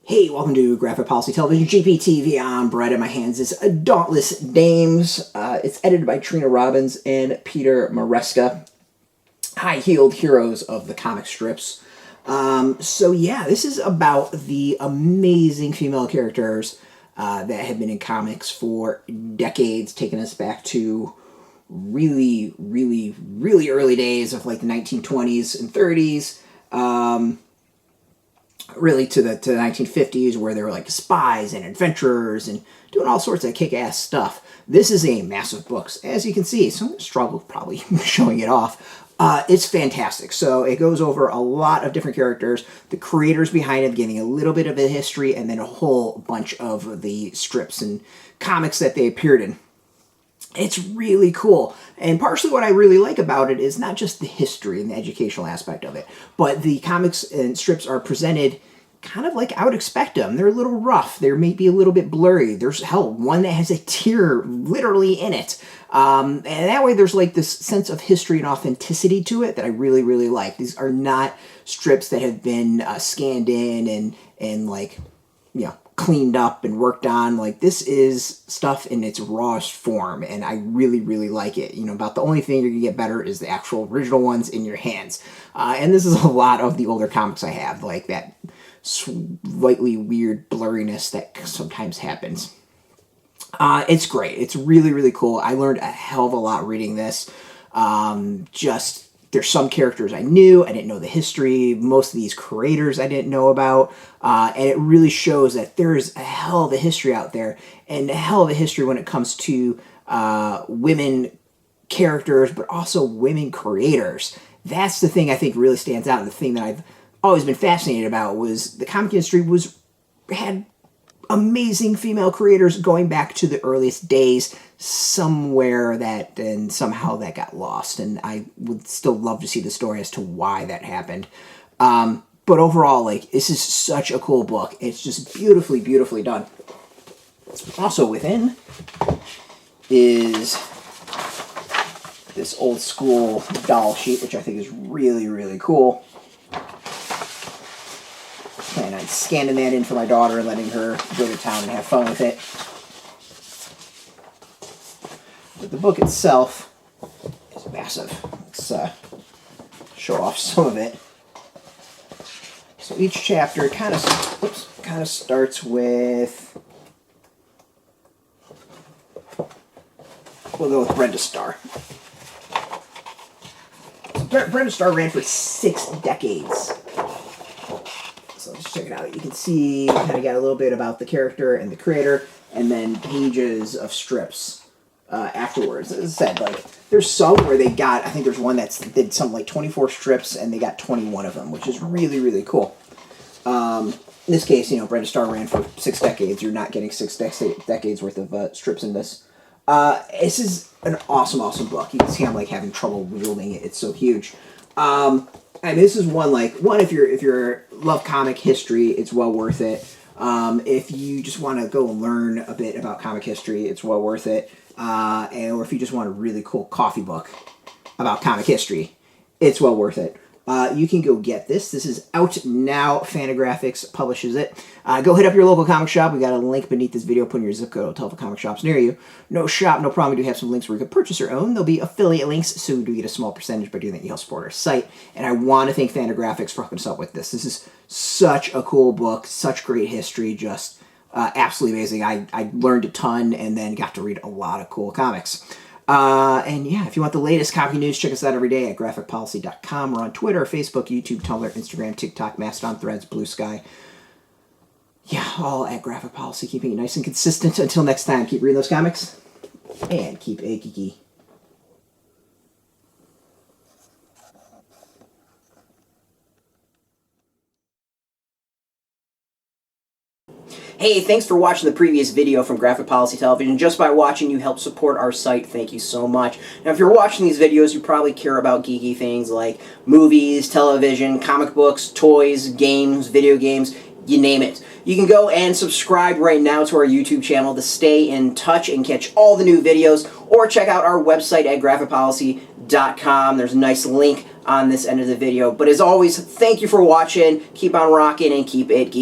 Hey, welcome to Graphic Policy Television, GPTV. I'm Brett. In my hands is Dauntless Dames. It's edited by Trina Robbins and Peter Maresca. High-heeled heroes of the comic strips. So yeah, this is about the amazing female characters that have been in comics for decades, taking us back to really early days of like the 1920s and 30s. Really to the 1950s, where they were like spies and adventurers and doing all sorts of kick-ass stuff. This is a massive book, as you can see, so I'm going to struggle probably showing it off. It's fantastic. So it goes over a lot of different characters, the creators behind it, giving a little bit of a history, and then a whole bunch of the strips and comics that they appeared in. It's really cool. And partially what I really like about it is not just the history and the educational aspect of it, but the comics and strips are presented kind of like I would expect them. They're a little rough. They're maybe a little bit blurry. There's, hell, one that has a tear literally in it. And that way there's like this sense of history and authenticity to it that I really like. These are not strips that have been scanned in and like, you know, cleaned up and worked on. Like, this is stuff in its rawest form, and I really like it. You know, about the only thing you're gonna get better is the actual original ones in your hands. And this is a lot of the older comics I have, like that slightly weird blurriness that sometimes happens. It's great. It's really cool. I learned a hell of a lot reading this. There's some characters I knew. I didn't know the history. Most of these creators I didn't know about. And it really shows that there's a hell of a history out there, and a hell of a history when it comes to women characters, but also women creators. That's the thing I think really stands out, and the thing that I've always been fascinated about was the comic industry had amazing female creators going back to the earliest days, somewhere that and somehow that got lost, and I would still love to see the story as to why that happened. But overall, like, this is such a cool book. It's just beautifully done. Also within is this old school doll sheet, which I think is really cool. And I'm scanning that in for my daughter and letting her go to town and have fun with it. But the book itself is massive. Let's show off some of it. So each chapter kind of starts with, we'll go with Brenda Starr. Brenda Starr ran for 6 decades. So let's check it out. You can see we kind of got a little bit about the character and the creator, and then pages of strips afterwards. As I said, like, there's some where they got, I think there's one that did something like 24 strips, and they got 21 of them, which is really cool. In this case, you know, Brenda Starr ran for 6 decades. You're not getting 6 decades worth of strips in this. This is an awesome book. You can see I'm like having trouble wielding it. It's so huge. And this is one if you're love comic history, it's well worth it. If you just want to go and learn a bit about comic history, it's well worth it. Or if you just want a really cool coffee book about comic history, it's well worth it. You can go get this. This is out now. Fantagraphics publishes it. Go hit up your local comic shop. We got a link beneath this video. Put in your zip code. It'll tell the comic shops near you. No shop, no problem. We do have some links where you can purchase your own. There'll be affiliate links, so we do get a small percentage by doing that. You help support our site. And I want to thank Fantagraphics for hooking us up with this. This is such a cool book. Such great history. Just absolutely amazing. I learned a ton and then got to read a lot of cool comics. And yeah, if you want the latest comic news, check us out every day at graphicpolicy.com. We're on Twitter, Facebook, YouTube, Tumblr, Instagram, TikTok, Mastodon, Threads, Blue Sky. Yeah, all at Graphic Policy, keeping it nice and consistent. Until next time, keep reading those comics, and keep it geeky. Hey, thanks for watching the previous video from Graphic Policy Television. Just by watching, you help support our site. Thank you so much. Now, if you're watching these videos, you probably care about geeky things like movies, television, comic books, toys, games, video games, you name it. You can go and subscribe right now to our YouTube channel to stay in touch and catch all the new videos, or check out our website at graphicpolicy.com. There's a nice link on this end of the video. But as always, thank you for watching. Keep on rocking and keep it geeky.